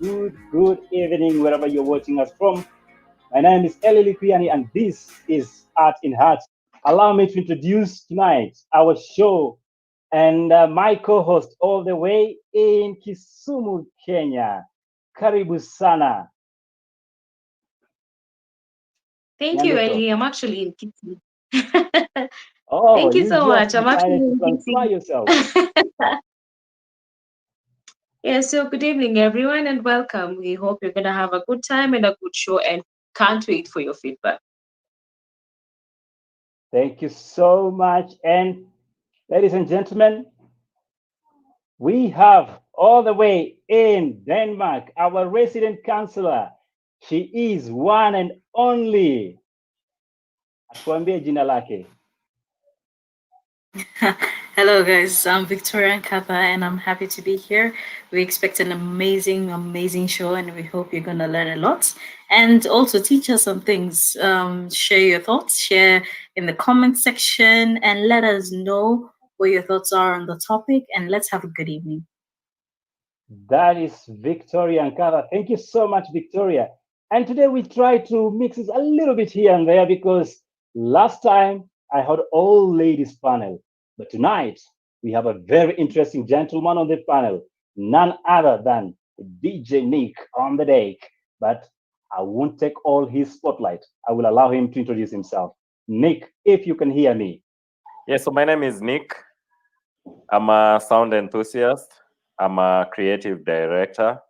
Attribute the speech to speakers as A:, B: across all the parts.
A: good evening, wherever you're watching us from. My name is Likuyani, and this is Art in Heart. Allow me to introduce tonight our show and my co-host all the way in Kisumu, Kenya. Karibu sana.
B: Thank you,
A: Nyanduko.
B: Ellie. I'm actually in Kitty.
A: Oh,
B: Thank you
A: you
B: so
A: just
B: much. I'm
A: decided
B: actually
A: to
B: in
A: transfer
B: Kitty.
A: yourself.
B: Yeah, so good evening, everyone, and welcome. We hope you're going to have a good time and a good show, and can't wait for your feedback.
A: Thank you so much. And ladies and gentlemen, we have all the way in Denmark our resident councillor. She is one and only. Atuambie jina lake.
C: Hello, guys. I'm Victoria and Katha, and I'm happy to be here. We expect an amazing show, and we hope you're going to learn a lot and also teach us some things. Share your thoughts, share in the comment section, and let us know what your thoughts are on the topic. And let's have a good evening.
A: That is Victoria Ankara. Thank you so much, Victoria. And today we try to mix it a little bit here and there because last time I had all ladies panel, but tonight we have a very interesting gentleman on the panel, none other than DJ Nick on the deck. But I won't take all his spotlight. I will allow him to introduce himself. Nick, if you can hear me.
D: Yes, so my name is Nick. I'm a sound enthusiast. I'm a creative director.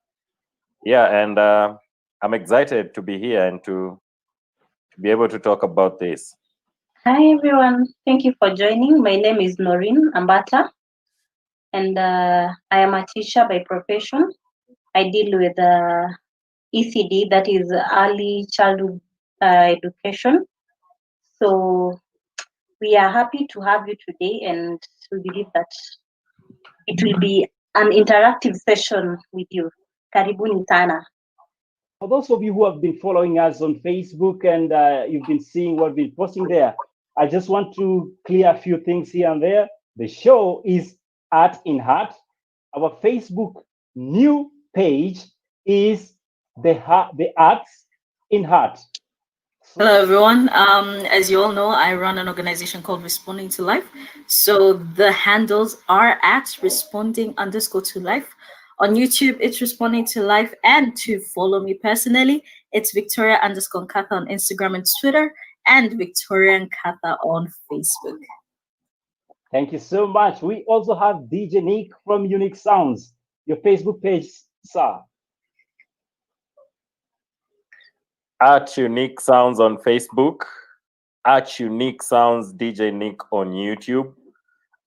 D: Yeah, and I'm excited to be here and to be able to talk about this.
E: Hi everyone, thank you for joining. My name is Noreen Ambata, and I am a teacher by profession. I deal with ECD, that is early childhood education. So we are happy to have you today, and we believe that it will be an interactive session with you. Karibuni sana.
A: For those of you who have been following us on Facebook and you've been seeing what we've been posting there, I just want to clear a few things here and there. The show is Art in Heart. Our Facebook new page is the Arts in Heart.
C: Hello, everyone. As you all know, I run an organization called Responding to Life. So the handles are at responding_to_life. On YouTube, it's Responding to Life. And to follow me personally, it's Victoria_Katha on Instagram and Twitter, and Victoria and Katha on Facebook.
A: Thank you so much. We also have DJ Nick from Unique Sounds, your Facebook page, sir.
D: At Unique Sounds on Facebook, at Unique Sounds DJ Nick on YouTube,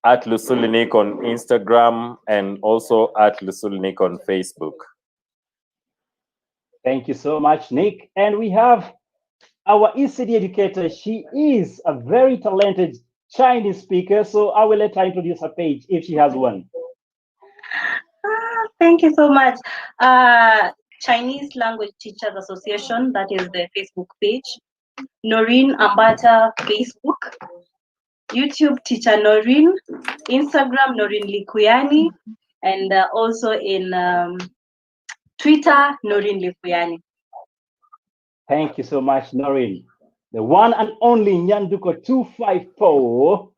D: at Lusuli Nick on Instagram, and also at Lusuli Nick on Facebook.
A: Thank you so much, Nick. And we have our ECD educator. She is a very talented Chinese speaker, so I will let her introduce her page if she has one.
E: Thank you so much. Chinese Language Teachers Association, that is the Facebook page. Noreen Ambata Facebook. YouTube Teacher Noreen. Instagram Noreen Likuyani. And also in Twitter Noreen Likuyani.
A: Thank you so much, Noreen. The one and only Nyanduko 254.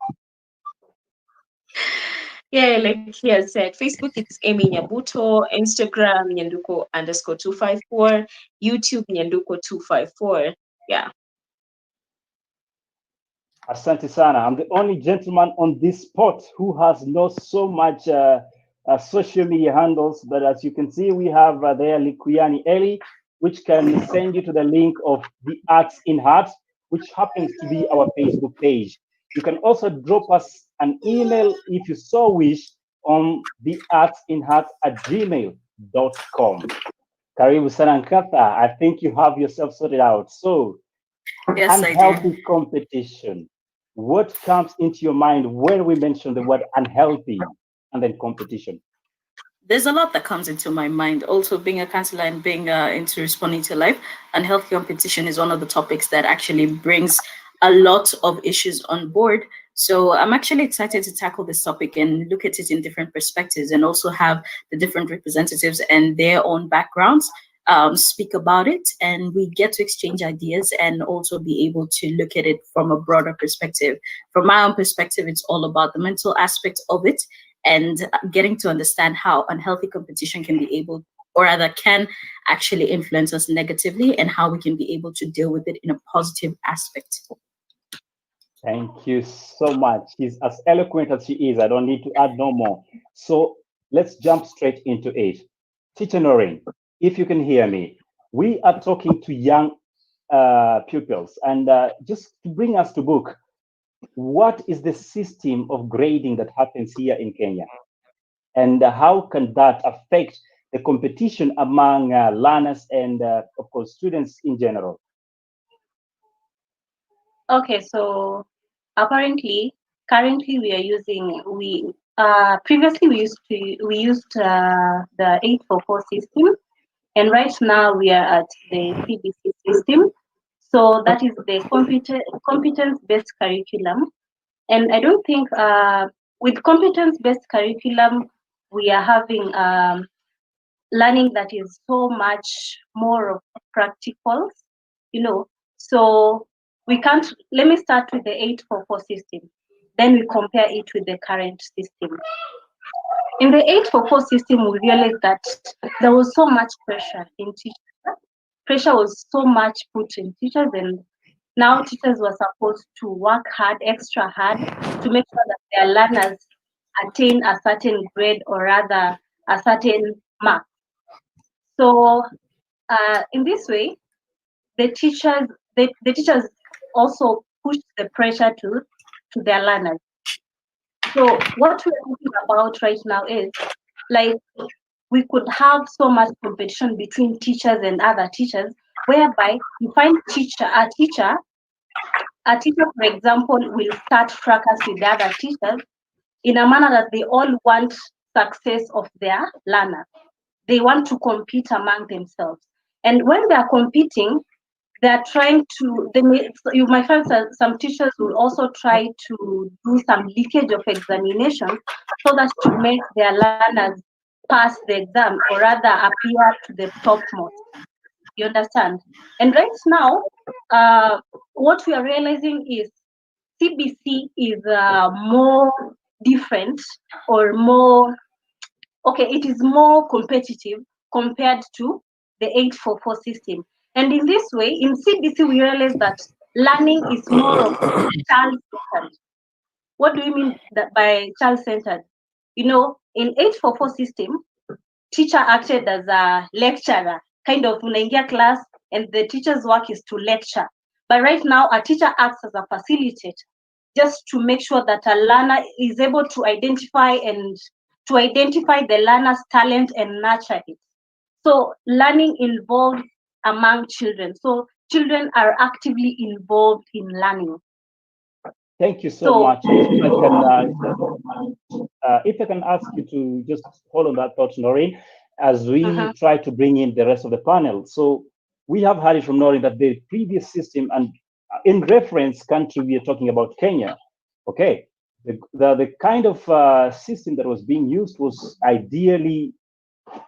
B: Yeah, like he has said, Facebook it's Amy Nyabuto, Instagram Nyanduko_254, YouTube Nyanduko254. Yeah.
A: Asante sana. I'm the only gentleman on this spot who has not so much social media handles, but as you can see, we have there Likuyani Eli, which can send you to the link of the Arts in Heart, which happens to be our Facebook page. You can also drop us an email if you so wish on the artsinheart@gmail.com. Karibu sana Nkatha. I think you have yourself sorted out. So,
C: Yes,
A: unhealthy
C: I do.
A: competition. What comes into your mind when we mention the word unhealthy and then competition?
C: There's a lot that comes into my mind. Also, being a counselor and being into responding to life, and health competition is one of the topics that actually brings a lot of issues on board. So I'm actually excited to tackle this topic and look at it in different perspectives, and also have the different representatives and their own backgrounds speak about it, and we get to exchange ideas and also be able to look at it from a broader perspective. From my own perspective, it's all about the mental aspect of it, and getting to understand how unhealthy competition can be able, or rather can actually influence us negatively, and how we can be able to deal with it in a positive aspect.
A: Thank you so much. She's as eloquent as she is. I don't need to add no more. So let's jump straight into it. Teacher Noreen, if you can hear me, we are talking to young pupils, and just to bring us to book, what is the system of grading that happens here in Kenya? And how can that affect the competition among learners and, of course, students in general?
E: Okay, so apparently, currently we are using previously we used the 844 system, and right now we are at the CBC system. So that is the competence based curriculum, and I don't think with competence based curriculum we are having learning that is so much more of practicals, you know. So we can't, let me start with the 844 system, then we compare it with the current system. In the 844 system, we realized that there was so much pressure in teachers. Pressure was so much put in teachers, and now teachers were supposed to work hard, extra hard, to make sure that their learners attain a certain grade, or rather a certain mark. So in this way, the teachers also push the pressure to their learners. So what we're talking about right now is, like, we could have so much competition between teachers and other teachers, whereby you find a teacher, for example, will start fracas with the other teachers in a manner that they all want success of their learner. They want to compete among themselves. And when they are competing, they are trying to, you might find some teachers will also try to do some leakage of examinations so that to make their learners pass the exam, or rather appear to the topmost. You understand? And right now, what we are realizing is CBC is more different, or more, okay, it is more competitive compared to the 844 system. And in this way, in CBC, we realize that learning is more of child-centered. What do you mean that by child-centered? You know, in 844 system, teacher acted as a lecturer, kind of unaingia class, and the teacher's work is to lecture. But right now, a teacher acts as a facilitator, just to make sure that a learner is able to identify the learner's talent and nurture it. So learning involved among children. So children are actively involved in learning.
A: Thank you so much. If I can ask you to just hold on that thought, Noreen, as we try to bring in the rest of the panel. So we have heard it from Noreen that the previous system, and in reference country, we are talking about Kenya. Okay, the kind of system that was being used was ideally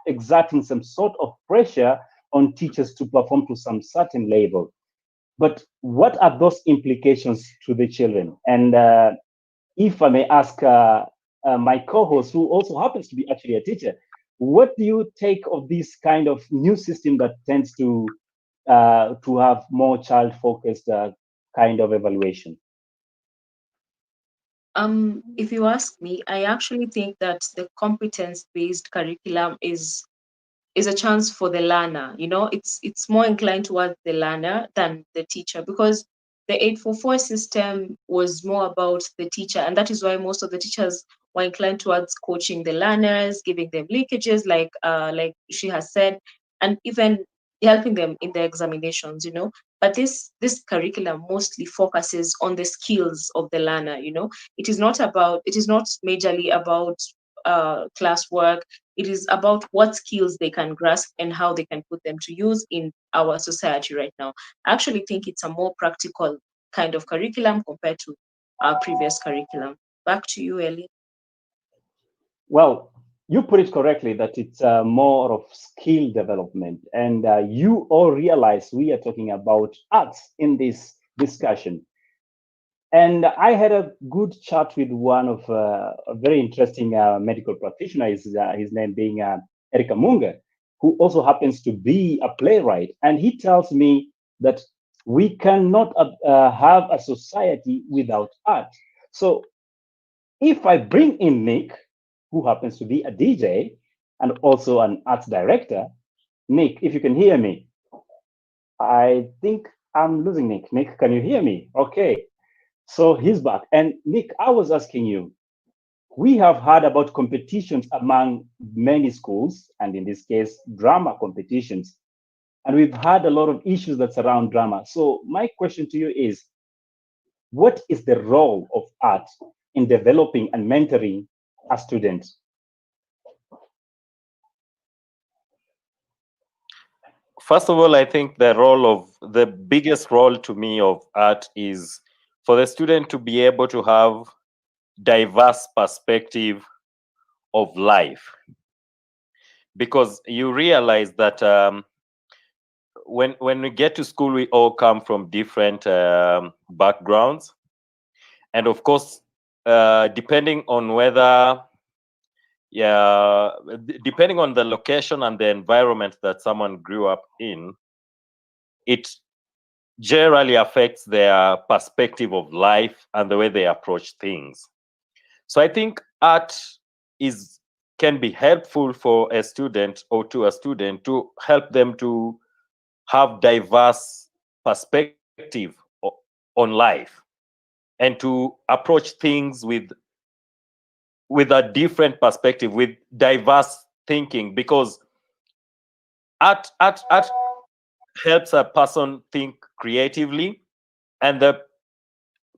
A: exerting some sort of pressure on teachers to perform to some certain level. But what are those implications to the children? And if I may ask my co-host, who also happens to be actually a teacher, what do you take of this kind of new system that tends to have more child-focused kind of evaluation?
B: If you ask me, I actually think that the competence-based curriculum is a chance for the learner. You know, it's more inclined towards the learner than the teacher, because the 844 system was more about the teacher, and that is why most of the teachers were inclined towards coaching the learners, giving them leakages, like she has said, and even helping them in the examinations, you know. But this curriculum mostly focuses on the skills of the learner, you know. It is not majorly about classwork. It is about what skills they can grasp and how they can put them to use in our society right now. I actually think it's a more practical kind of curriculum compared to previous curriculum. Back to you, Ellie.
A: Well, you put it correctly that it's more of skill development. And you all realize we are talking about arts in this discussion. And I had a good chat with one of a very interesting medical practitioner, his name being Erika Munga, who also happens to be a playwright. And he tells me that we cannot have a society without art. So if I bring in Nick, who happens to be a DJ and also an arts director, Nick, if you can hear me, I think I'm losing Nick. Nick, can you hear me? Okay. So he's back. And Nick, I was asking you, we have heard about competitions among many schools, and in this case, drama competitions. And we've had a lot of issues that surround drama. So my question to you is, what is the role of art in developing and mentoring a student?
D: First of all, I think the biggest role to me of art is for the student to be able to have diverse perspective of life, because you realize that when we get to school, we all come from different backgrounds, and of course, depending on whether depending on the location and the environment that someone grew up in, it generally affects their perspective of life and the way they approach things. So I think art can be helpful for a student or to a student to help them to have diverse perspective on life and to approach things with a different perspective, with diverse thinking, because art helps a person think creatively, and the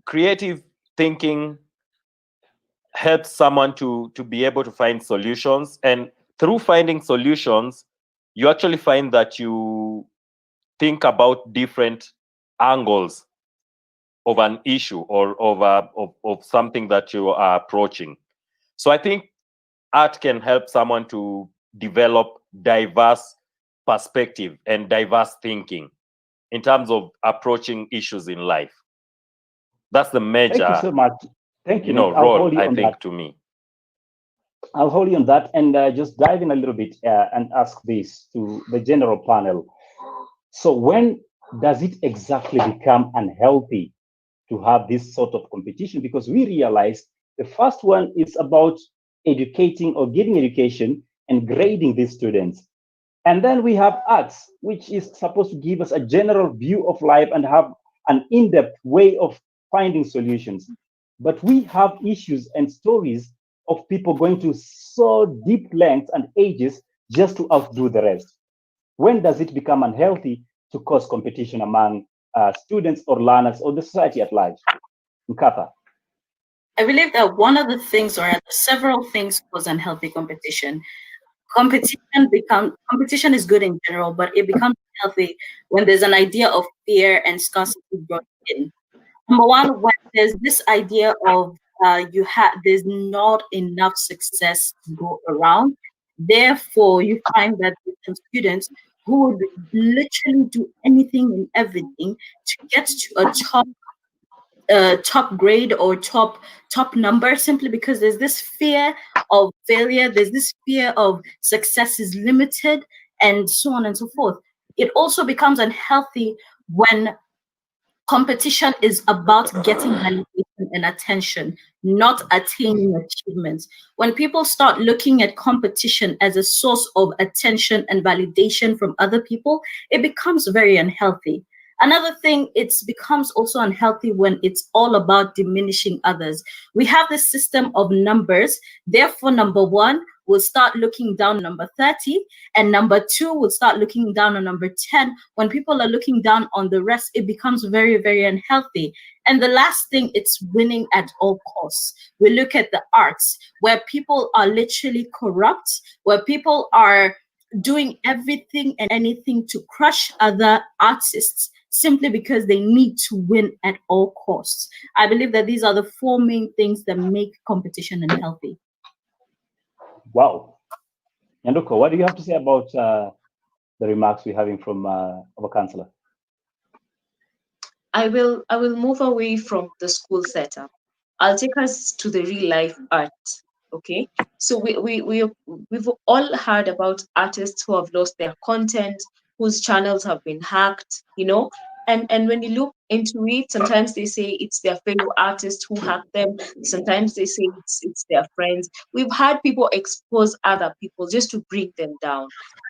D: creative thinking helps someone to be able to find solutions. And through finding solutions, you actually find that you think about different angles of an issue or of something that you are approaching. So I think art can help someone to develop diverse perspective and diverse thinking in terms of approaching issues in life. That's the major,
A: Thank you so much. Thank you, Nick. I'll
D: role,
A: hold you
D: I
A: on
D: think,
A: that.
D: to me.
A: I'll hold you on that and just dive in a little bit and ask this to the general panel. So when does it exactly become unhealthy to have this sort of competition? Because we realize the first one is about educating or giving education and grading these students. And then we have arts, which is supposed to give us a general view of life and have an in-depth way of finding solutions. But we have issues and stories of people going to so deep lengths and ages just to outdo the rest. When does it become unhealthy to cause competition among students or learners or the society at large? Nkatha.
C: I believe that one of the things, or several things, cause unhealthy competition. Competition is good in general, but it becomes healthy when there's an idea of fear and scarcity brought in. Number one, when there's this idea of there's not enough success to go around. Therefore, you find that there's some students who would literally do anything and everything to get to a top grade or top number, simply because there's this fear of failure, there's this fear of success is limited, and so on and so forth. It also becomes unhealthy when competition is about getting validation and attention, not attaining achievements. When people start looking at competition as a source of attention and validation from other people, it becomes very unhealthy. Another thing, it becomes also unhealthy when it's all about diminishing others. We have this system of numbers. Therefore, number one will start looking down on number 30, and number two will start looking down on number 10. When people are looking down on the rest, it becomes very, very unhealthy. And the last thing, it's winning at all costs. We look at the arts, where people are literally corrupt, where people are doing everything and anything to crush other artists, simply because they need to win at all costs. I believe that these are the four main things that make competition unhealthy.
A: Wow. Nyanduko, what do you have to say about the remarks we're having from our counselor?
B: I will move away from the school setup. I'll take us to the real life art. Okay. So we've all heard about artists who have lost their content, whose channels have been hacked, and when you look into it, sometimes they say it's their fellow artists who hacked them. Sometimes they say it's their friends. We've had people expose other people just to bring them down.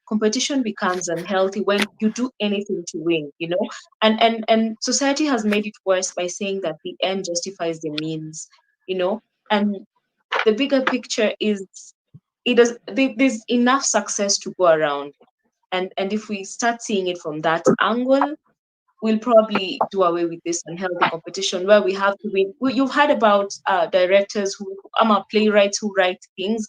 B: Competition becomes unhealthy when you do anything to win, and society has made it worse by saying that the end justifies the means, and the bigger picture is there's enough success to go around, and if we start seeing it from that angle, we'll probably do away with this unhealthy competition where we have to win. You've heard about directors who playwrights who write things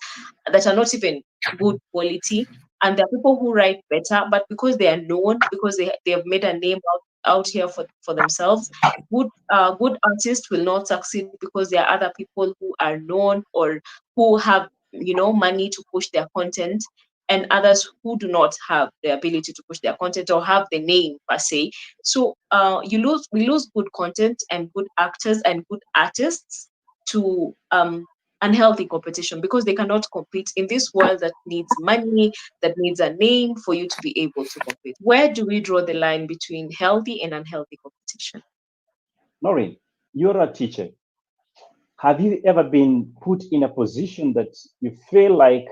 B: that are not even good quality, and there are people who write better, but because they are known, because they have made a name out here for themselves, good artists will not succeed because there are other people who are known or who have money to push their content, and others who do not have the ability to push their content or have the name per se. So we lose good content and good actors and good artists to unhealthy competition because they cannot compete in this world that needs money, that needs a name for you to be able to compete. Where do we draw the line between healthy and unhealthy competition?
A: Noreen, you're a teacher. Have you ever been put in a position that you feel like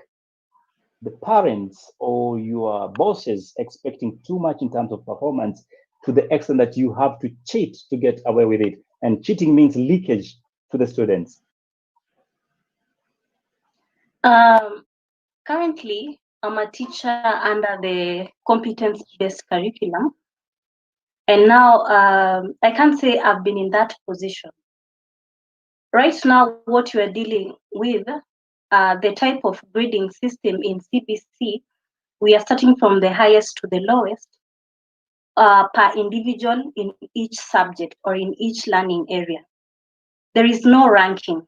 A: the parents or your bosses expecting too much in terms of performance to the extent that you have to cheat to get away with it? And cheating means leakage to the students.
E: Currently, I'm a teacher under the competence-based curriculum. And now I can't say I've been in that position. Right now, what you are dealing with, the type of grading system in CBC, we are starting from the highest to the lowest per individual in each subject or in each learning area. There is no ranking.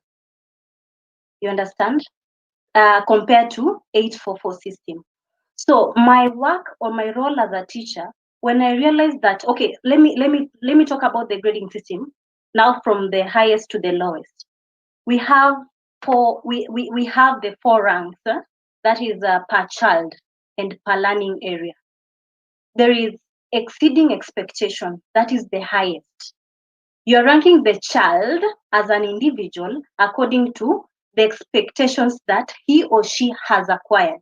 E: You understand? Compared to 844 system. So my work or my role as a teacher, when I realized that, okay, let me talk about the grading system now from the highest to the lowest. We have we have the four ranks, that is per child and per learning area. There is exceeding expectation, that is the highest. You're ranking the child as an individual according to the expectations that he or she has acquired.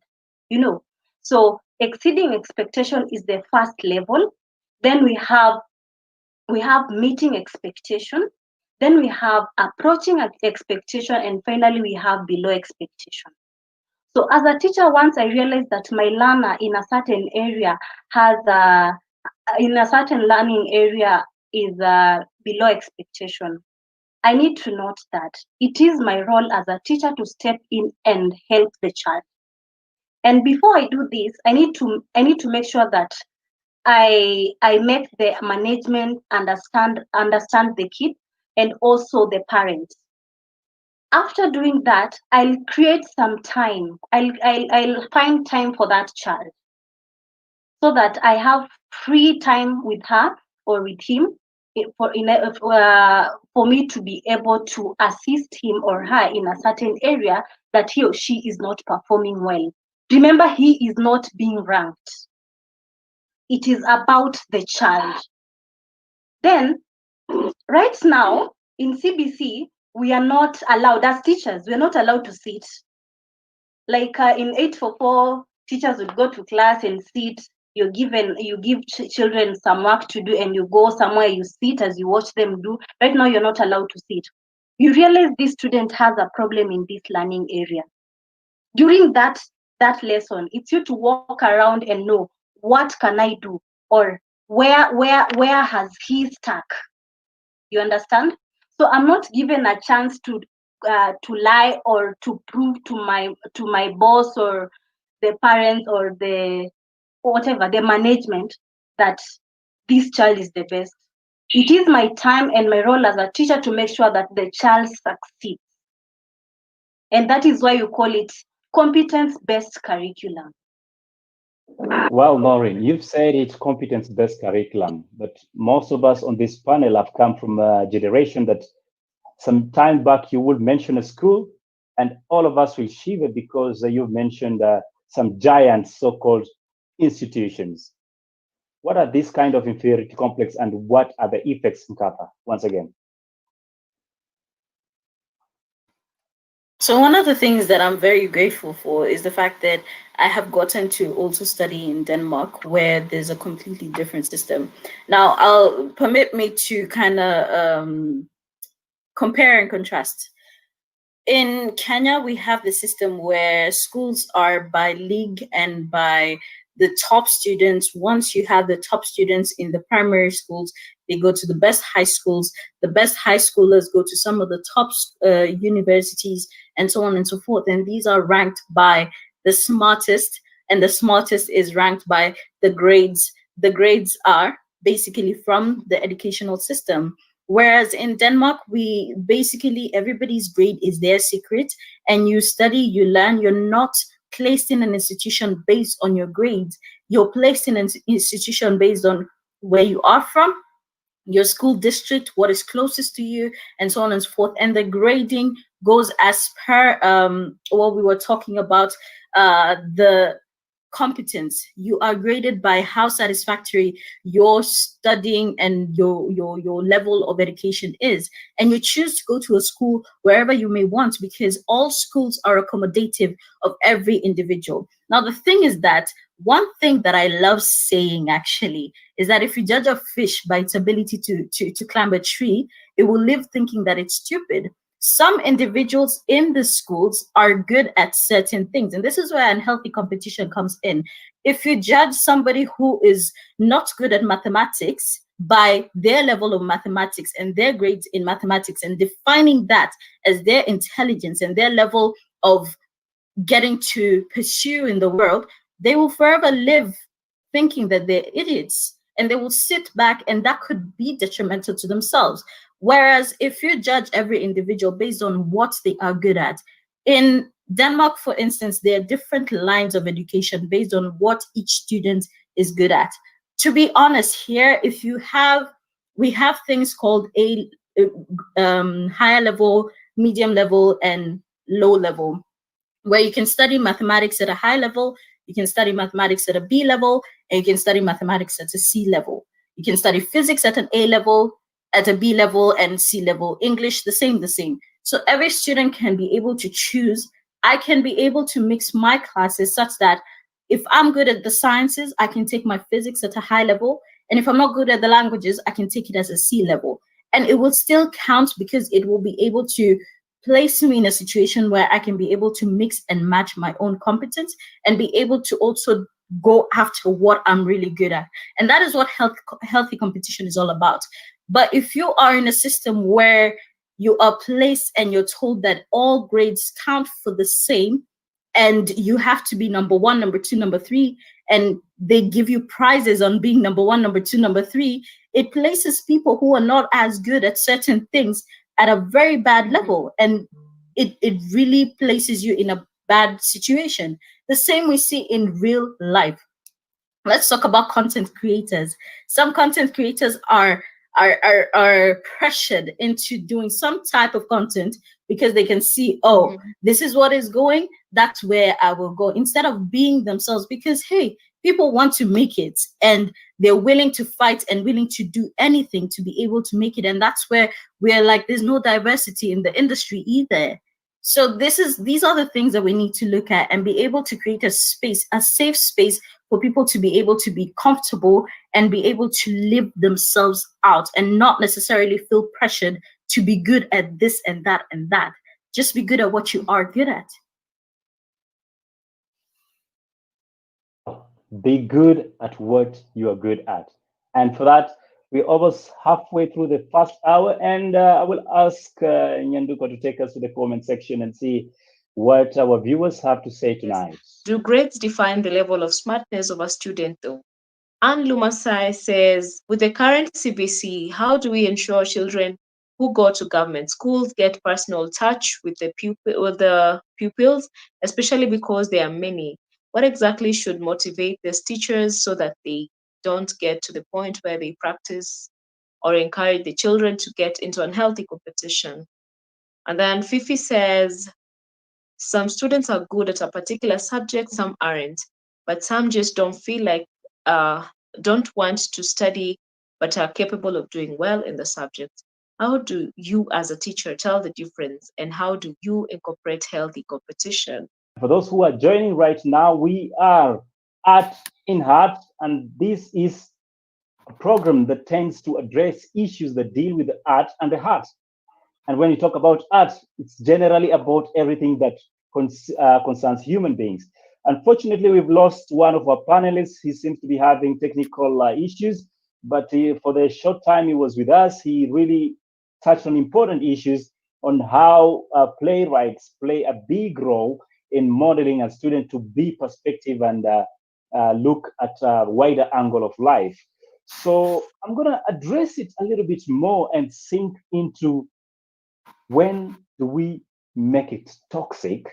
E: So exceeding expectation is the first level. Then we have meeting expectation. Then we have approaching expectation, and finally we have below expectation. So as a teacher, once I realized that my learner in a certain area has in a certain learning area is below expectation, I need to note that it is my role as a teacher to step in and help the child. And before I do this, I need to make sure that I make the management understand the kid and also the parents. After doing that, I'll create some time. I'll find time for that child so that I have free time with her or with him for me to be able to assist him or her in a certain area that he or she is not performing well. Remember, he is not being ranked. It is about the child. Then, right now in CBC, we are not allowed, as teachers, we are not allowed to sit. Like in 844, teachers would go to class and sit. You give children some work to do, and you go somewhere, you sit as you watch them do. Right now, you're not allowed to sit. You realize this student has a problem in this learning area. During that lesson, it's you to walk around and know, what can I do, or where has he stuck? You understand? So I'm not given a chance to lie or to prove to my boss or the parents or the whatever, the management, that this child is the best. It is my time and my role as a teacher to make sure that the child succeeds. And that is why you call it competence-based curriculum.
A: Well, Maureen, you've said it's competence-based curriculum, but most of us on this panel have come from a generation that some time back you would mention a school and all of us will shiver because you've mentioned some giant so-called institutions. What are these kind of inferiority complex and what are the effects, Nkata, once again?
C: So one of the things that I'm very grateful for is the fact that I have gotten to also study in Denmark, where there's a completely different system. Now, I'll permit me to kind of compare and contrast. In Kenya, we have the system where schools are by league and by the top students. Once you have the top students in the primary schools, they go to the best high schools. The best high schoolers go to some of the top universities and so on and so forth. And these are ranked by the smartest, and the smartest is ranked by the grades. The grades are basically from the educational system. Whereas in Denmark, we basically, everybody's grade is their secret, and you study, you learn. You're not placed in an institution based on your grades. You're placed in an institution based on where you are from, your school district, what is closest to you, and so on and so forth. And the grading goes as per what we were talking about, the competence. You are graded by how satisfactory your studying and your level of education is. And you choose to go to a school wherever you may want, because all schools are accommodative of every individual. Now, the thing is that one thing that I love saying actually is that if you judge a fish by its ability to climb a tree, it will live thinking that it's stupid. Some individuals in the schools are good at certain things. And this is where unhealthy competition comes in. If you judge somebody who is not good at mathematics by their level of mathematics and their grades in mathematics, and defining that as their intelligence and their level of getting to pursue in the world, they will forever live thinking that they're idiots, and they will sit back, and that could be detrimental to themselves. Whereas if you judge every individual based on what they are good at, in Denmark, for instance, there are different lines of education based on what each student is good at. To be honest, here, we have things called higher level, medium level, and low level, where you can study mathematics at a high level, you can study mathematics at a B level, and you can study mathematics at a C level. You can study physics at an A level, at a B level, and C level. English, the same. So every student can be able to choose. I can be able to mix my classes such that if I'm good at the sciences, I can take my physics at a high level. And if I'm not good at the languages, I can take it as a C level. And it will still count because it will be able to place me in a situation where I can be able to mix and match my own competence and be able to also go after what I'm really good at. And that is what healthy competition is all about. But if you are in a system where you are placed and you're told that all grades count for the same, and you have to be number one, number two, number three, and they give you prizes on being number one, number two, number three, it places people who are not as good at certain things at a very bad level, and it really places you in a bad situation. The same we see in real life. Let's talk about content creators. Some content creators are pressured into doing some type of content because they can see, oh, this is what is going, that's where I will go, instead of being themselves, because hey, people want to make it and they're willing to fight and willing to do anything to be able to make it. And that's where we're like, there's no diversity in the industry either. So these are the things that we need to look at and be able to create a space, a safe space for people to be able to be comfortable and be able to live themselves out and not necessarily feel pressured to be good at this and that and that. Just be good at what you are good at.
A: Be good at what you are good at. And for that, we're almost halfway through the first hour, and I will ask Nyanduko to take us to the comment section and see what our viewers have to say tonight.
B: Do grades define the level of smartness of a student, though? Anne Lumasai says, with the current CBC, how do we ensure children who go to government schools get personal touch with the pupils, especially because there are many? What exactly should motivate these teachers so that they don't get to the point where they practice or encourage the children to get into unhealthy competition? And then Fifi says, some students are good at a particular subject, some aren't, but some just don't feel like, don't want to study, but are capable of doing well in the subject. How do you, as a teacher, tell the difference, and how do you incorporate healthy competition?
A: For those who are joining right now, we are Art in Heart, and this is a program that tends to address issues that deal with the art and the heart. And when you talk about art, it's generally about everything that concerns human beings. Unfortunately, we've lost one of our panelists. He seems to be having technical issues, but for the short time he was with us, he really touched on important issues on how playwrights play a big role in modeling a student to be perspective and look at a wider angle of life. So I'm going to address it a little bit more and sink into when do we make it toxic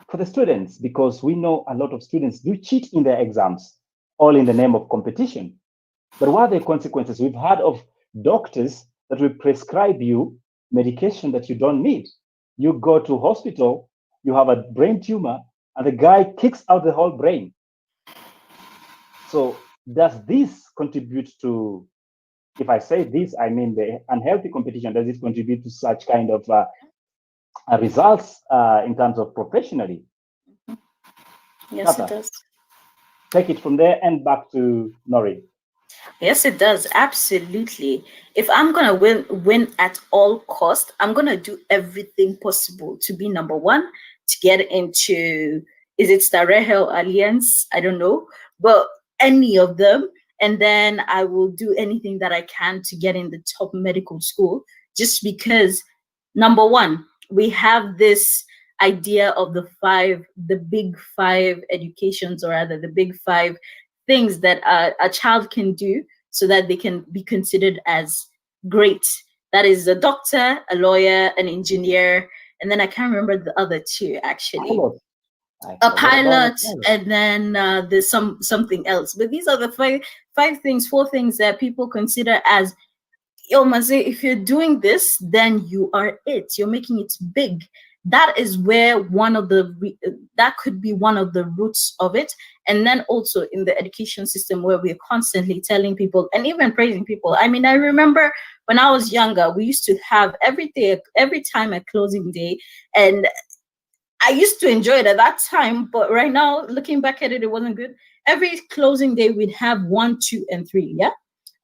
A: for the students? Because we know a lot of students do cheat in their exams, all in the name of competition. But what are the consequences? We've heard of doctors that will prescribe you medication that you don't need. You go to hospital, you have a brain tumor, and the guy kicks out the whole brain. So does this contribute to, if I say this, I mean the unhealthy competition, does it contribute to such kind of results in terms of professionally?
C: Yes,
A: Tata,
C: it does.
A: take it from there and back to Nori.
C: Yes, it does. Absolutely. If I'm gonna win at all cost, I'm gonna do everything possible to be number one, to get into, is it Star Hell Alliance? I don't know, but any of them. And then I will do anything that I can to get in the top medical school, just because, number one, we have this idea of the big five educations, or rather the big five things that a child can do so that they can be considered as great. That is a doctor, a lawyer, an engineer, and then I can't remember the other two actually. A pilot, and then there's something else. But these are the four things that people consider as, yo, Maze, if you're doing this, then you are it. You're making it big. That is where that could be one of the roots of it. And then also in the education system, where we're constantly telling people and even praising people. I mean, I remember when I was younger, we used to have every time at closing day, and I used to enjoy it at that time, but right now, looking back at it, it wasn't good. Every closing day, we'd have 1, 2, and 3, yeah?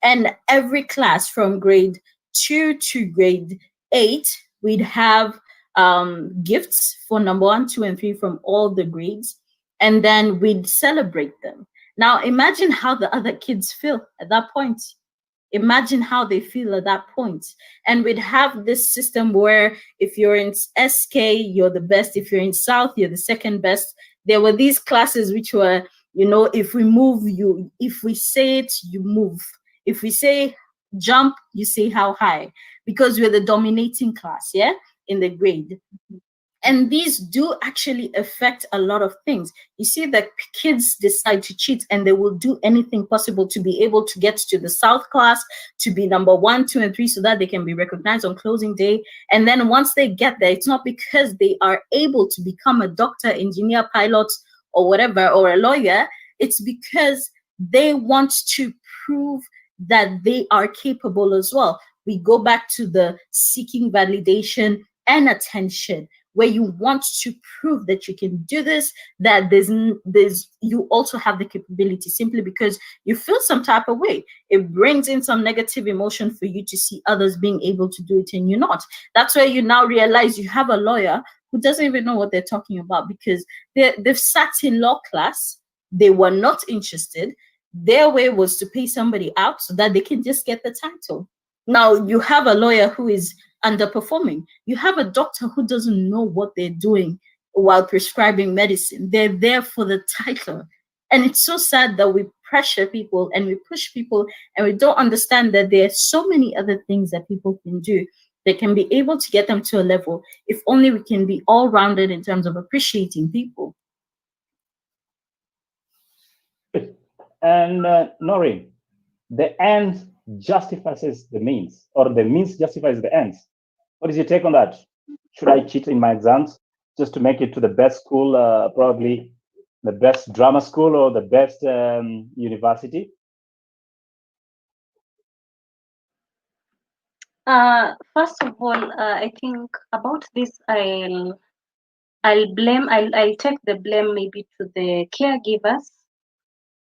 C: And every class from grade 2 to grade 8, we'd have gifts for number 1, 2, and 3 from all the grades, and then we'd celebrate them. Now, imagine how the other kids feel at that point. Imagine how they feel at that point. And we'd have this system where if you're in SK, you're the best. If you're in South, you're the second best. There were these classes which were, if we move, if we say it, you move. If we say jump, you say how high, because we're the dominating class, yeah, in the grade. And these do actually affect a lot of things. You see that kids decide to cheat, and they will do anything possible to be able to get to the South class, to be number 1, 2, and 3, so that they can be recognized on closing day. And then once they get there, it's not because they are able to become a doctor, engineer, pilot, or whatever, or a lawyer. It's because they want to prove that they are capable as well. We go back to the seeking validation and attention, where you want to prove that you can do this, that you also have the capability, simply because you feel some type of way. It brings in some negative emotion for you to see others being able to do it and you're not. That's where you now realize you have a lawyer who doesn't even know what they're talking about, because they've sat in law class, they were not interested. Their way was to pay somebody out so that they can just get the title. Now you have a lawyer who is underperforming. You have a doctor who doesn't know what they're doing while prescribing medicine. They're there for the title. And it's so sad that we pressure people and we push people and we don't understand that there are so many other things that people can do that can be able to get them to a level if only we can be all rounded in terms of appreciating people.
A: And Noreen, the end justifies the means, or the means justifies the ends. What is your take on that? Should I cheat in my exams just to make it to the best school, probably the best drama school or the best university?
E: First of all, I think about this, I'll take the blame maybe to the caregivers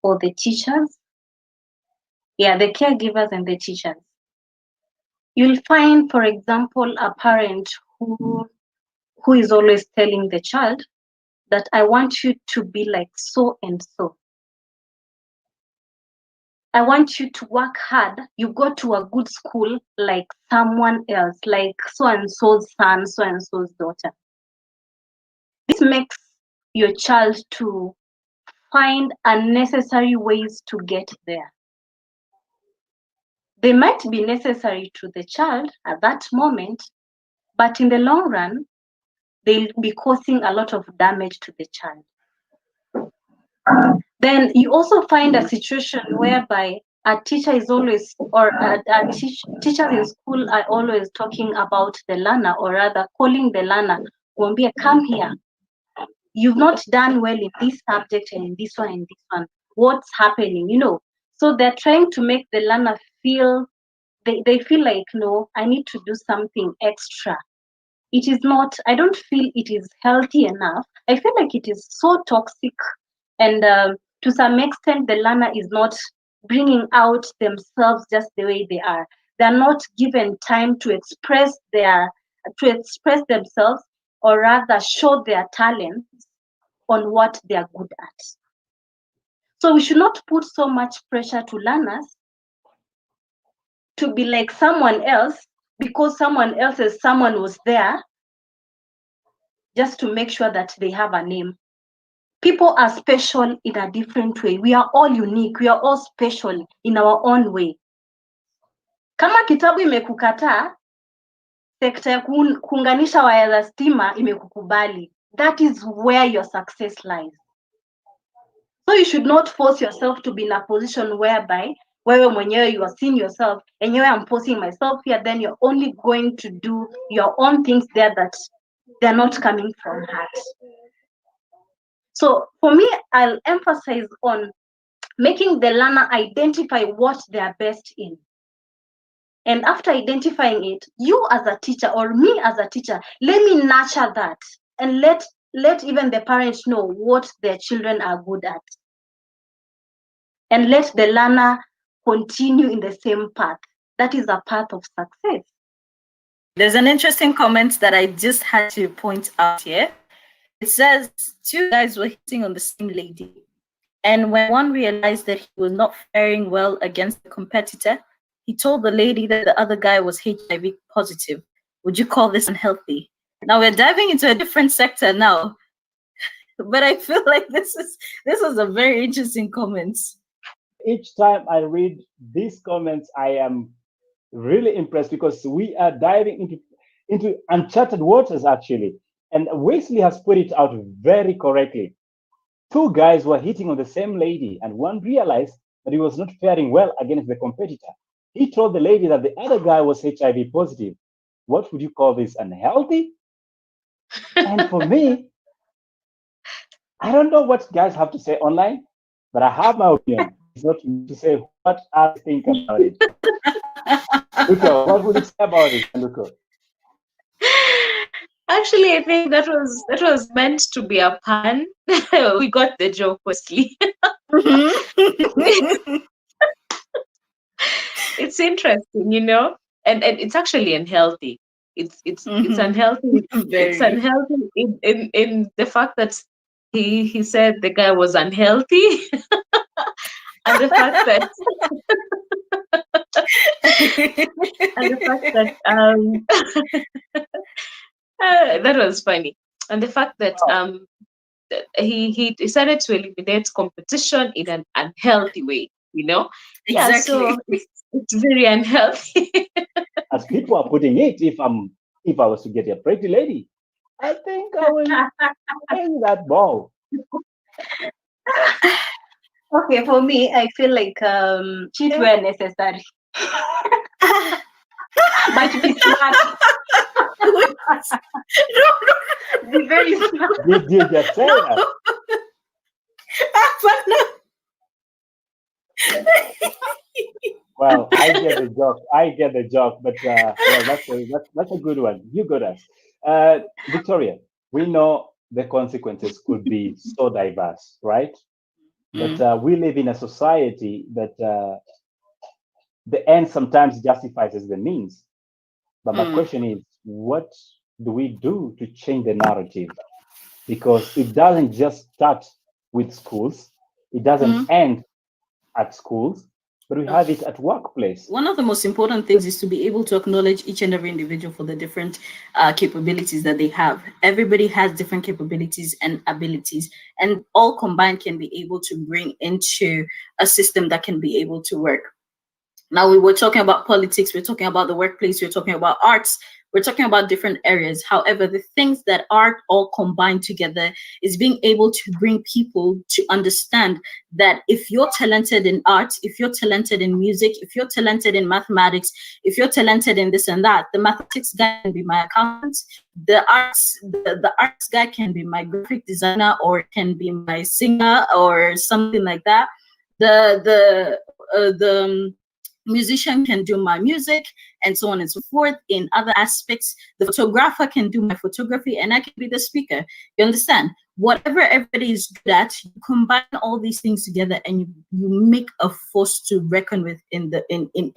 E: or the teachers. Yeah, the caregivers and the teachers. You'll find, for example, a parent who is always telling the child that I want you to be like so and so. I want you to work hard. You go to a good school like someone else, like so and so's son, so and so's daughter. This makes your child to find unnecessary ways to get there. They might be necessary to the child at that moment, but in the long run, they'll be causing a lot of damage to the child. Then you also find a situation whereby a teacher is always, or teachers in school are always talking about the learner, or rather calling the learner, Gombia, come here. You've not done well in this subject and in this one and this one. What's happening? So they're trying to make the learner feel, they feel like, no, I need to do something extra. It is not, I don't feel it is healthy enough. I feel like it is so toxic, and to some extent the learner is not bringing out themselves just the way they are. They're not given time to express themselves, or rather show their talents on what they are good at. So we should not put so much pressure to learners to be like someone else because someone else's someone was there, just to make sure that they have a name. People are special in a different way. We are all unique. We are all special in our own way. Kama kitabu imekukataa, sekta ya kuunganisha waya za stima imekukubali. That is where your success lies. So you should not force yourself to be in a position whereby wewe mwenyewe you are seeing yourself, enyewe I'm forcing myself here, then you're only going to do your own things there that they're not coming from heart. So for me, I'll emphasize on making the learner identify what they are best in. And after identifying it, you as a teacher or me as a teacher, let me nurture that and let even the parents know what their children are good at. And let the learner continue in the same path. That is a path of success.
C: There's an interesting comment that I just had to point out here. It says 2 guys were hitting on the same lady. And when one realized that he was not faring well against the competitor, he told the lady that the other guy was HIV positive. Would you call this unhealthy? Now we're diving into a different sector now. But I feel like this is a very interesting comment.
A: Each time I read these comments, I am really impressed because we are diving into uncharted waters, actually. And Wesley has put it out very correctly. 2 guys were hitting on the same lady, and one realized that he was not faring well against the competitor. He told the lady that the other guy was HIV positive. What would you call this, unhealthy? And for me, I don't know what guys have to say online, but I have my opinion. It's not me to say what I think about it. Luca, what would you say about it, Luca?
B: Actually, I think that was meant to be a pun. We got the joke, Wesley. It's interesting, and it's actually unhealthy. It's unhealthy. It's unhealthy in the fact that he said the guy was unhealthy, and the fact that that was funny, and the fact that he decided to eliminate competition in an unhealthy way, you know. Yeah,
C: Exactly.
B: so it's very unhealthy.
A: As people are putting it, if I was to get a pretty lady, I think I will hang that ball.
E: Okay, for me, I feel like cheats were necessary. But be smart. Be very smart.
A: Did you just say that? Well, I get the joke. I get the joke, but well, that's a good one. You got us, Victoria. We know the consequences could be so diverse, right? But we live in a society that the end sometimes justifies as the means. But my question is, what do we do to change the narrative? Because it doesn't just start with schools, it doesn't end at schools, but we have it at workplace.
C: One of the most important things is to be able to acknowledge each and every individual for the different capabilities that they have. Everybody has different capabilities and abilities, and all combined can be able to bring into a system that can be able to work. Now, we were talking about politics, we're talking about the workplace, we're talking about arts, we're talking about different areas. However, the things that are all combined together is being able to bring people to understand that if you're talented in art, if you're talented in music, if you're talented in mathematics, if you're talented in this and that, the mathematics guy can be my accountant, the arts guy can be my graphic designer, or can be my singer or something like that. The musician can do my music, and so on and so forth. In other aspects, the photographer can do my photography, and I can be the speaker. You understand? Whatever everybody is good at, you combine all these things together, and you make a force to reckon with in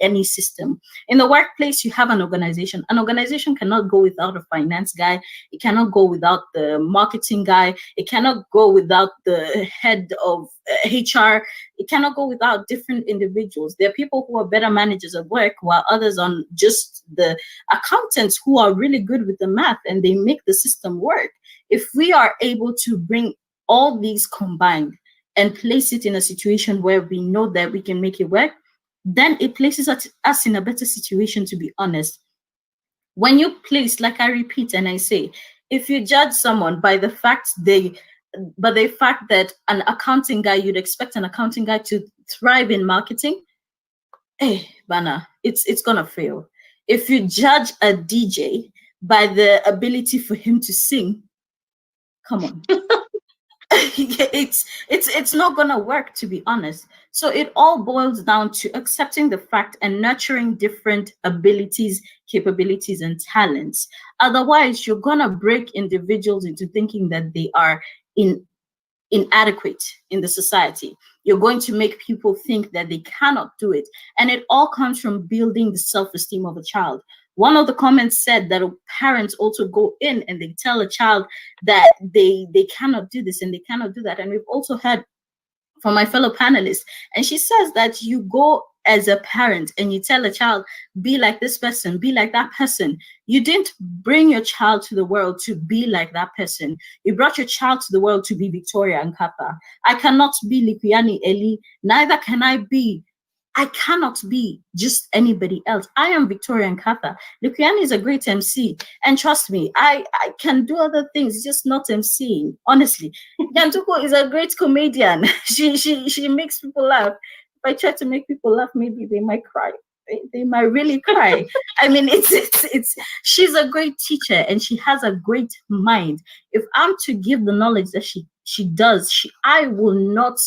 C: any system. In the workplace, you have an organization. An organization cannot go without a finance guy. It cannot go without the marketing guy. It cannot go without the head of HR. It cannot go without different individuals. There are people who are better managers at work, while others are just the accountants who are really good with the math, and they make the system work. If we are able to bring all these combined and place it in a situation where we know that we can make it work, then it places us in a better situation, to be honest. When you place, like I repeat and I say, if you judge someone by the fact that an accounting guy, you'd expect an accounting guy to thrive in marketing, Bana, it's gonna fail. If you judge a DJ by the ability for him to sing, come on. it's not gonna work, to be honest. So it all boils down to accepting the fact and nurturing different abilities, capabilities, and talents. Otherwise, you're gonna break individuals into thinking that they are inadequate in the society. You're going to make people think that they cannot do it. And it all comes from building the self-esteem of a child. One of the comments said that parents also go in and they tell a child that they cannot do this and they cannot do that. And we've also heard from my fellow panelists, and she says that you go as a parent and you tell a child, be like this person, be like that person. You didn't bring your child to the world to be like that person. You brought your child to the world to be Victoria Nkata. I cannot be Likuyani Eli, neither can I cannot be just anybody else. I am Victoria Nkata. Likuyani is a great MC. And trust me, I can do other things, just not MCing. Honestly, Yantuko is a great comedian. She makes people laugh. If I try to make people laugh, maybe they might cry. They might really cry. I mean, it's she's a great teacher and she has a great mind. If I'm to give the knowledge that she does, I will not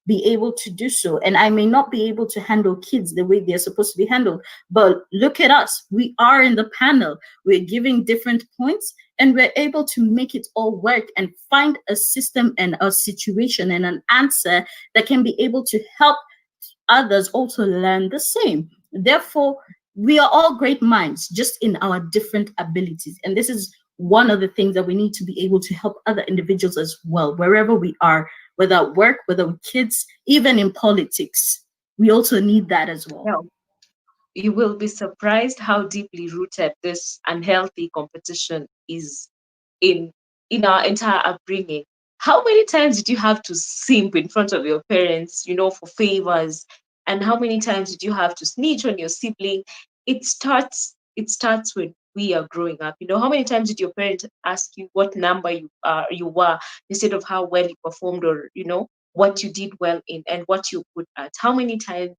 C: be able to do so. And I may not be able to handle kids the way they're supposed to be handled. But look at us. We are in the panel. We're giving different points and we're able to make it all work and find a system and a situation and an answer that can be able to help others also learn the same. Therefore, we are all great minds, just in our different abilities. And this is one of the things that we need to be able to help other individuals as well, wherever we are, whether at work, whether with kids, even in politics. We also need that as well.
B: Yeah. You will be surprised how deeply rooted this unhealthy competition is in our entire upbringing. how many times did you have to simp in front of your parents, for favors? And how many times did you have to snitch on your sibling? It starts when we are growing up. How many times did your parents ask you what number you were, instead of how well you performed, or what you did well in and what you're good at? How many times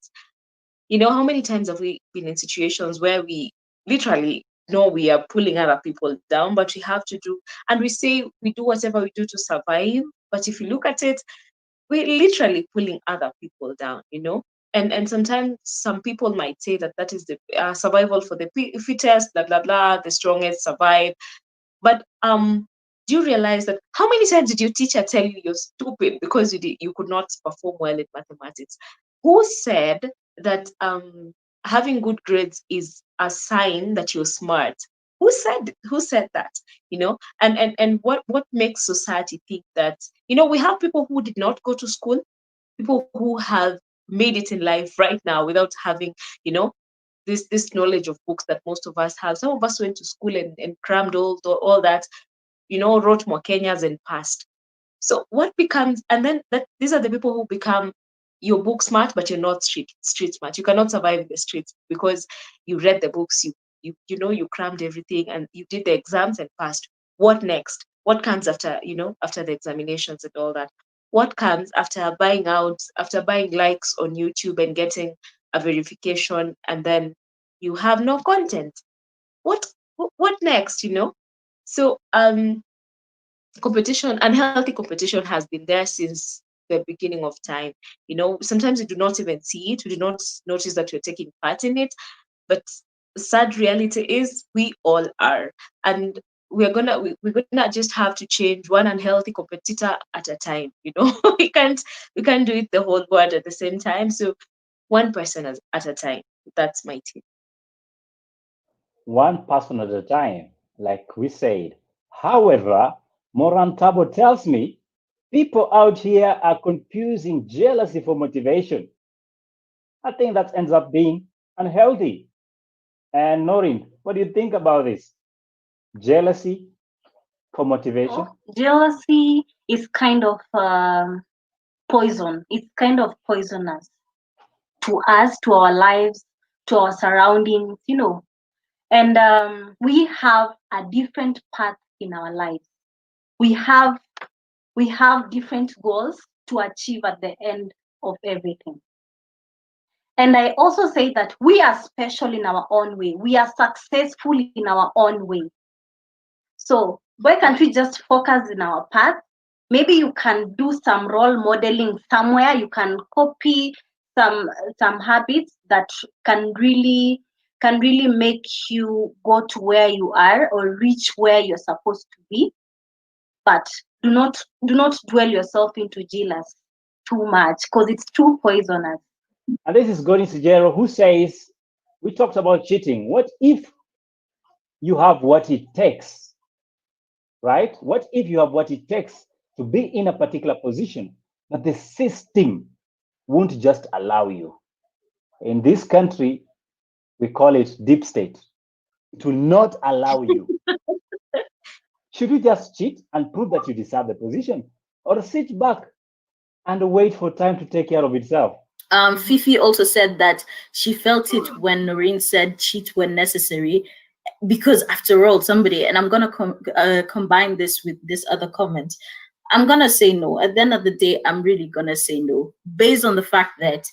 B: have we been in situations where we literally know we are pulling other people down, but we have to do, and we say we do whatever we do to survive. But if you look at it, we're literally pulling other people down. And sometimes some people might say that is the survival for the fittest, blah, blah, blah, the strongest survive. But do you realize that how many times did your teacher tell you you're stupid because you could not perform well in mathematics? Who said that having good grades is a sign that you're smart? Who said that? And what makes society think that, we have people who did not go to school, people who have made it in life right now without having, this knowledge of books that most of us have. Some of us went to school and crammed all that, wrote more Kenyas and passed. So what becomes, and then these are the people who become, you're book smart, but you're not street smart. You cannot survive in the streets because you read the books, you crammed everything, and you did the exams and passed. What next? What comes after the examinations and all that? What comes after buying likes on YouTube and getting a verification, and then you have no content? What next? So competition, unhealthy competition, has been there since the beginning of time. Sometimes we do not even see it, we do not notice that we're taking part in it, but sad reality is we all are. And we're gonna just have to change one unhealthy competitor at a time. We can't do it the whole world at the same time. So one person at a time. That's my tip.
A: One person at a time, like we said. However, Moran Tabo tells me people out here are confusing jealousy for motivation. I think that ends up being unhealthy. And Norin, what do you think about this? Jealousy for motivation?
E: Jealousy is kind of poison. It's kind of poisonous to us, to our lives, to our surroundings, And we have a different path in our lives. We have different goals to achieve at the end of everything. And I also say that we are special in our own way. We are successful in our own way. So why can't we just focus in our path? Maybe you can do some role modeling somewhere. You can copy some habits that can really make you go to where you are or reach where you're supposed to be. But do not dwell yourself into jealous too much, because it's too poisonous.
A: And this is Gordon Sigero, who says, we talked about cheating. What if you have what it takes, right? What if you have what it takes to be in a particular position, but the system won't just allow you? In this country, we call it deep state. It will not allow you. Should you just cheat and prove that you deserve the position, or sit back and wait for time to take care of itself?
C: Fifi also said that she felt it when Noreen said cheat when necessary, because after all, somebody, and I'm going to combine this with this other comment, I'm going to say no. At the end of the day, I'm really going to say no, based on the fact that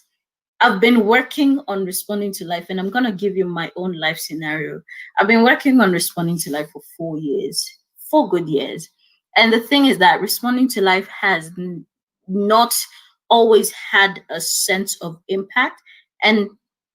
C: I've been working on responding to life, and I'm going to give you my own life scenario. I've been working on responding to life for 4 years, 4 good years. And the thing is that responding to life has not always had a sense of impact. And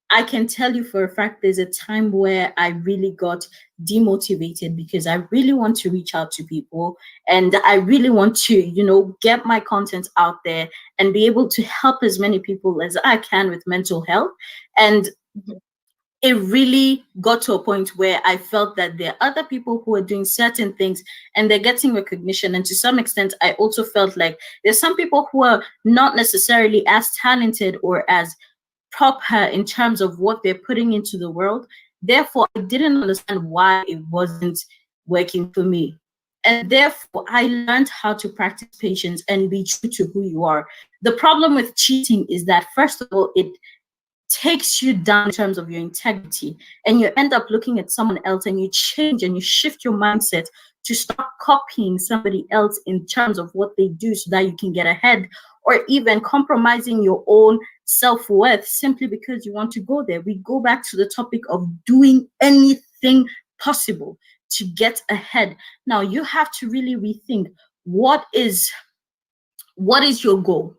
C: I can tell you for a fact, there's a time where I really got demotivated because I really want to reach out to people and I really want to, get my content out there and be able to help as many people as I can with mental health. And it really got to a point where I felt that there are other people who are doing certain things and they're getting recognition. And to some extent, I also felt like there's some people who are not necessarily as talented or as proper in terms of what they're putting into the world. Therefore, I didn't understand why it wasn't working for me. And therefore, I learned how to practice patience and be true to who you are. The problem with cheating is that, first of all, it takes you down in terms of your integrity, and you end up looking at someone else and you change and you shift your mindset to start copying somebody else in terms of what they do so that you can get ahead, or even compromising your own self-worth simply because you want to go there. We go back to the topic of doing anything possible to get ahead. Now you have to really rethink, what is your goal?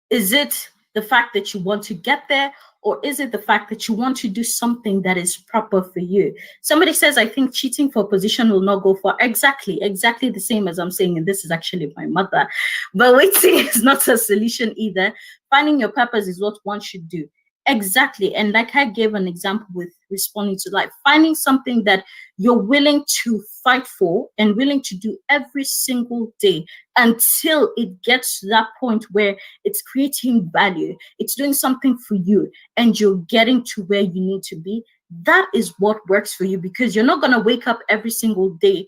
C: Is it the fact that you want to get there, or is it the fact that you want to do something that is proper for you? Somebody says, I think cheating for position will not go far. Exactly the same as I'm saying, and this is actually my mother. But waiting is not a solution either. Finding your purpose is what one should do. Exactly. And like I gave an example with responding to life, finding something that you're willing to fight for and willing to do every single day until it gets to that point where it's creating value, it's doing something for you, and you're getting to where you need to be. That is what works for you, because you're not going to wake up every single day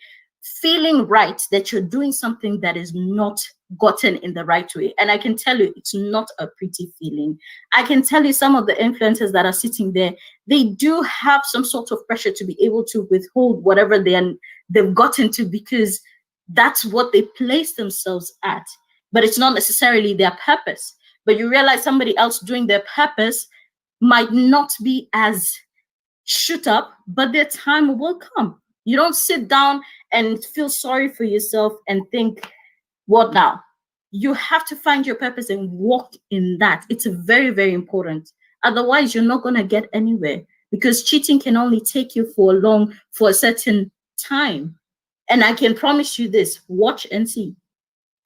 C: feeling right that you're doing something that is not gotten in the right way. And I can tell you, it's not a pretty feeling. I can tell you, some of the influencers that are sitting there, they do have some sort of pressure to be able to withhold whatever they've gotten to, because that's what they place themselves at. But it's not necessarily their purpose. But you realize somebody else doing their purpose might not be as shoot up, but their time will come. You don't sit down and feel sorry for yourself and think, what now? You have to find your purpose and walk in that. It's very, very important. Otherwise, you're not going to get anywhere, because cheating can only take you for a certain time. And I can promise you this, watch and see.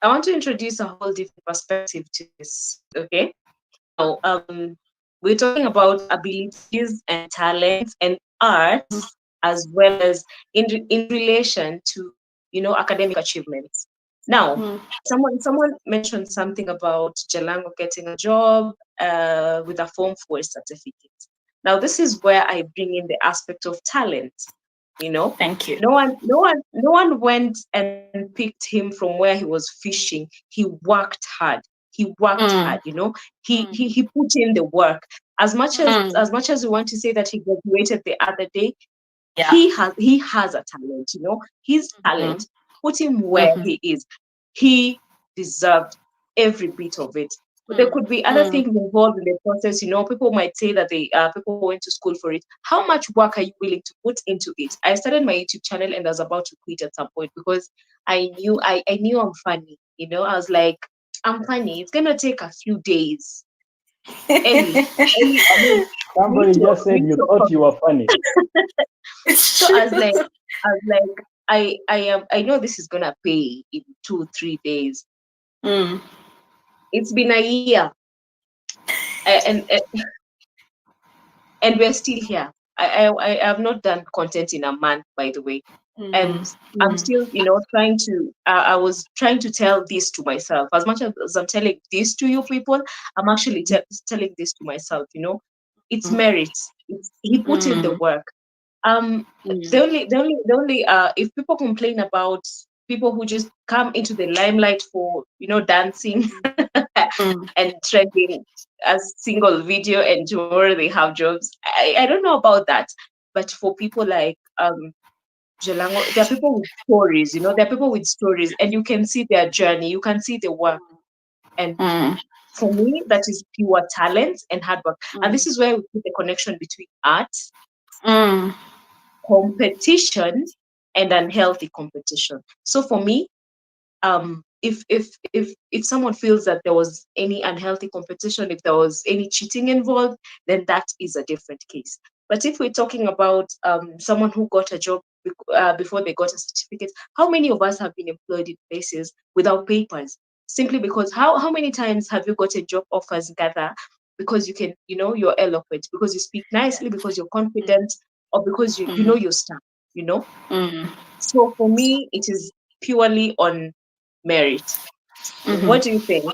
B: I want to introduce a whole different perspective to this, okay? Now, we're talking about abilities and talents and arts, as well as in relation to, academic achievements. Now, someone mentioned something about Jalango getting a job with a Form 4 certificate. Now, this is where I bring in the aspect of talent.
C: Thank you.
B: No one went and picked him from where he was fishing. He worked hard. He put in the work. As much as we want to say that he graduated the other day, he has a talent. His talent put him where he is. He deserved every bit of it. But there could be other things involved in the process. People might say that people went to school for it. How much work are you willing to put into it? I started my YouTube channel and I was about to quit at some point, because I knew I'm funny. I was like, I'm funny. It's gonna take a few days.
A: Somebody just said you thought you were funny.
B: So I was like, I know this is gonna pay in 2-3 days. It's been a year, and we're still here. I have not done content in a month, by the way, and I'm still, trying to. I was trying to tell this to myself. As much as I'm telling this to you people, I'm actually telling this to myself. It's merit. He put in the work. The only if people complain about people who just come into the limelight for dancing and trending a single video, and tomorrow they have jobs, I don't know about that. But for people like Jalango, there are people with stories, there are people with stories, and you can see their journey, you can see the work. And for me, that is pure talent and hard work. And this is where we put the connection between art, competition, and unhealthy competition. So for me, if someone feels that there was any unhealthy competition, if there was any cheating involved, then that is a different case. But if we're talking about someone who got a job before they got a certificate, how many of us have been employed in places without papers? Simply because how many times have you gotten job offers, Gather, because you can, you're eloquent, because you speak nicely, because you're confident, or because you know your stuff, So for me, it is purely on merit. What do you think?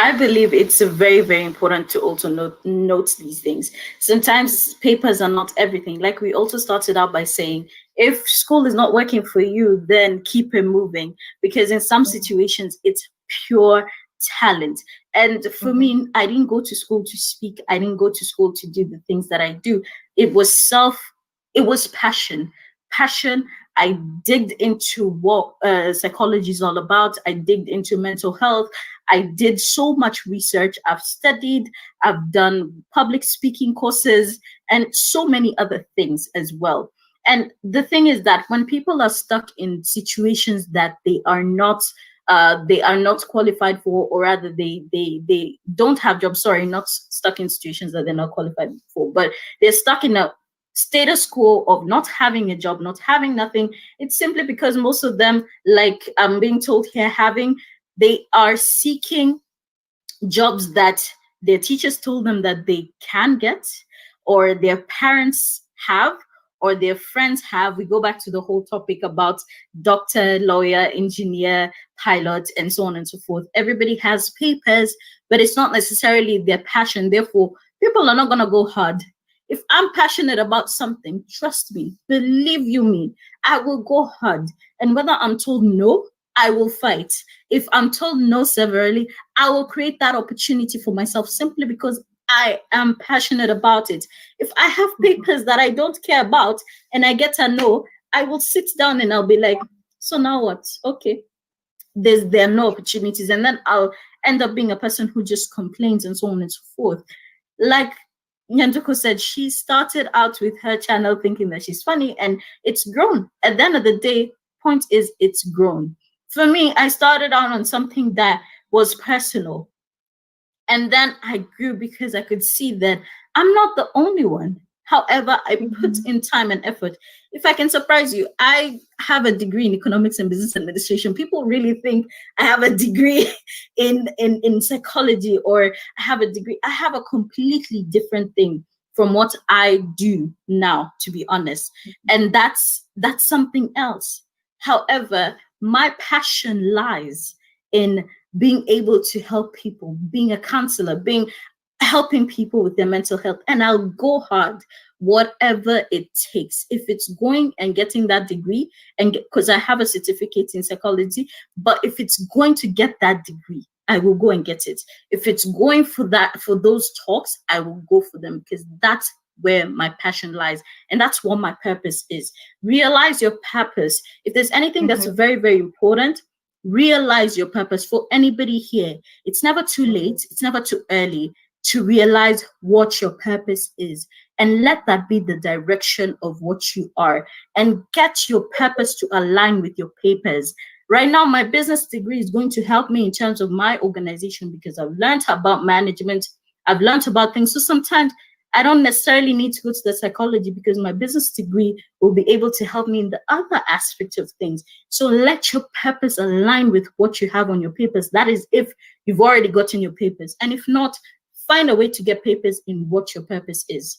C: I believe it's very, very important to also note these things. Sometimes papers are not everything. Like we also started out by saying, if school is not working for you, then keep it moving. Because in some situations, it's pure talent. And for me, I didn't go to school to speak. I didn't go to school to do the things that I do. It was it was passion. Passion. I digged into what psychology is all about. I digged into mental health. I did so much research. I've studied, I've done public speaking courses, and so many other things as well. And the thing is that when people are stuck in situations that they are not qualified for, or rather they don't have jobs. Sorry, not stuck in situations that they're not qualified for, but they're stuck in a status quo of not having a job, not having nothing. It's simply because most of them, like I'm being told here, they are seeking jobs that their teachers told them that they can get, or their parents have, or their friends have. We go back to the whole topic about doctor, lawyer, engineer, pilot, and so on and so forth. Everybody has papers, but it's not necessarily their passion. Therefore, people are not going to go hard. If I'm passionate about something, trust me, believe you me, I will go hard. And whether I'm told no, I will fight. If I'm told no severally, I will create that opportunity for myself simply because I am passionate about it. If I have papers that I don't care about and I get a no, I will sit down and I'll be like, so now what? Okay. There are no opportunities. And then I'll end up being a person who just complains and so on and so forth. Like Nyanduko said, she started out with her channel thinking that she's funny, and it's grown. At the end of the day, point is it's grown. For me, I started out on something that was personal. And then I grew because I could see that I'm not the only one. However, I put in time and effort. If I can surprise you, I have a degree in economics and business administration. People really think I have a degree in psychology, or I have a degree. I have a completely different thing from what I do now, to be honest. And that's something else. However, my passion lies in being able to help people, being a counselor, helping people with their mental health. And I'll go hard, whatever it takes. If it's going and getting that degree, and because I have a certificate in psychology, but if it's going to get that degree, I will go and get it. If it's going for those talks, I will go for them, because that's where my passion lies. And that's what my purpose is. Realize your purpose. If there's anything that's very, very important, realize your purpose. For anybody here, it's never too late, it's never too early to realize what your purpose is, and let that be the direction of what you are, and get your purpose to align with your papers. Right now, my business degree is going to help me in terms of my organization, because I've learned about management, I've learned about things. So sometimes I don't necessarily need to go to the psychology, because my business degree will be able to help me in the other aspect of things. So let your purpose align with what you have on your papers. That is if you've already gotten your papers. And if not, find a way to get papers in what your purpose is.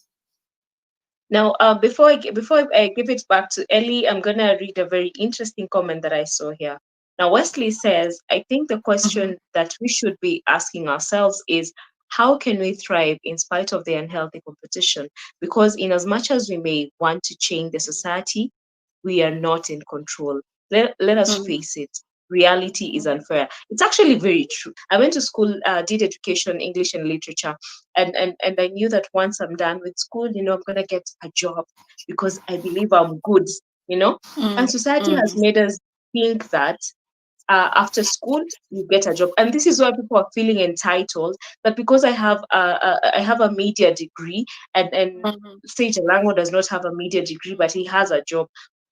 B: Now, before I give it back to Ellie, I'm going to read a very interesting comment that I saw here. Now, Wesley says, I think the question that we should be asking ourselves is, how can we thrive in spite of the unhealthy competition? Because in as much as we may want to change the society, we are not in control. Let us face it. Reality is unfair. It's actually very true. I went to school, did education, English and literature, and I knew that once I'm done with school, I'm gonna get a job because I believe I'm good, And society has made us think that after school you get a job, and this is why people are feeling entitled. That because I have a media degree, and say Jalango does not have a media degree, but he has a job.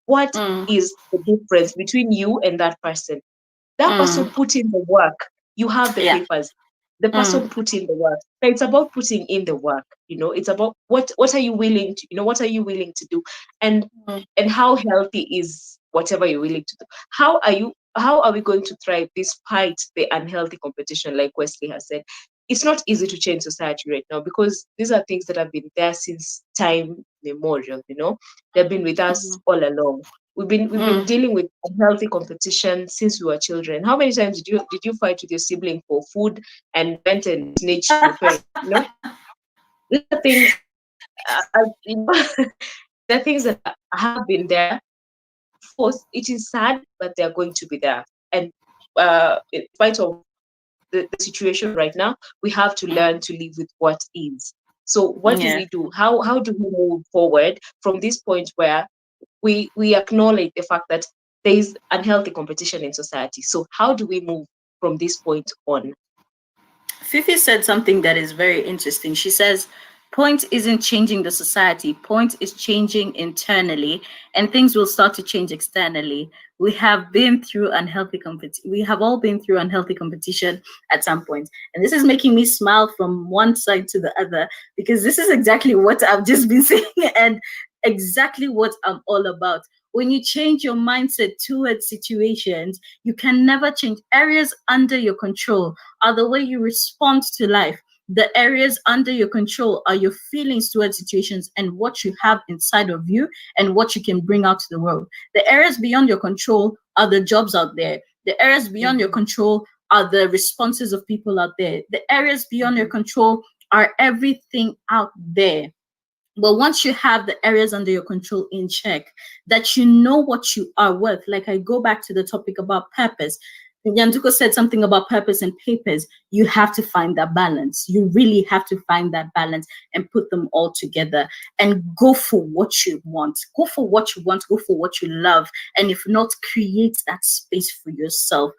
B: What is the difference between you and that person? That person put in the work. You have the papers. The person put in the work. So it's about putting in the work. It's about what are you willing to, what are you willing to do, and how healthy is whatever you're willing to do. How are we going to thrive despite the unhealthy competition, like Wesley has said? It's not easy to change society right now, because these are things that have been there since time memorial. They've been with us all along. We've been dealing with unhealthy competition since we were children. How many times did you fight with your sibling for food and went and snitched your parents? You know, these are things. You know, the things that have been there. Of course, it is sad, but they are going to be there. And in spite of the situation right now, we have to learn to live with what is. So, what do we do? How do we move forward from this point where we acknowledge the fact that there is unhealthy competition in society? So, how do we move from this point on?
C: Fifi said something that is very interesting. She says, point isn't changing the society, point is changing internally, and things will start to change externally. We have been through unhealthy competition. We have all been through unhealthy competition at some point. And this is making me smile from one side to the other, because this is exactly what I've just been saying and exactly what I'm all about. When you change your mindset towards situations, you can never change. Areas under your control are the way you respond to life. The areas under your control are your feelings towards situations and what you have inside of you and what you can bring out to the world. The areas beyond your control are the jobs out there. The areas beyond your control are the responses of people out there. The areas beyond your control are everything out there. But once you have the areas under your control in check, that you know what you are worth, like I go back to the topic about purpose. Nyanduko said something about purpose and papers. You have to find that balance. You really have to find that balance and put them all together and go for what you want. Go for what you want. Go for what you love. And if not, create that space for yourself.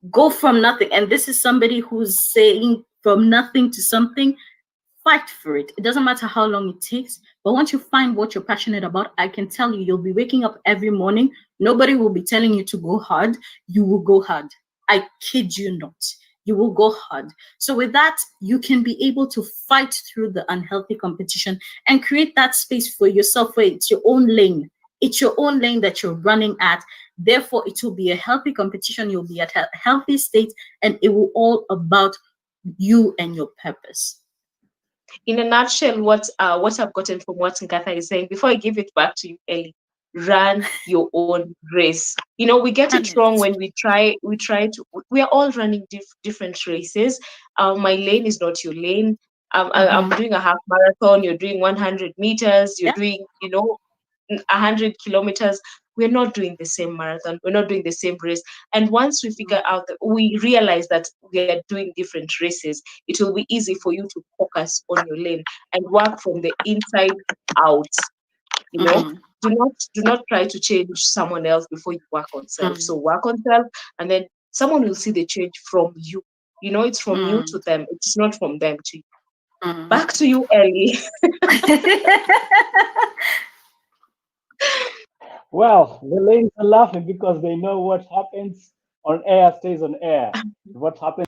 C: Go from nothing. And this is somebody who's saying from nothing to something. Fight for it. It doesn't matter how long it takes, but once you find what you're passionate about, I can tell you, you'll be waking up every morning. Nobody will be telling you to go hard. You will go hard. I kid you not. You will go hard. So with that, you can be able to fight through the unhealthy competition and create that space for yourself where it's your own lane. It's your own lane that you're running at. Therefore, it will be a healthy competition. You'll be at a healthy state, and it will all about you and your purpose.
B: In a nutshell, what I've gotten from what Nkatha is saying, before I give it back to you, Ellie, run your own race. You know, we get it wrong when we try to, we are all running different races. My lane is not your lane. I'm doing a half marathon, you're doing 100 meters, you're doing, 100 kilometers. We're not doing the same marathon, we're not doing the same race. And once we figure out that, we realize that we are doing different races, it will be easy for you to focus on your lane and work from the inside out. Do not try to change someone else before you work on self. So work on self, and then someone will see the change from you. It's from you to them, it's not from them to you. Back to you, Ellie.
A: Well, the ladies are laughing because they know what happens on air stays on air. What happens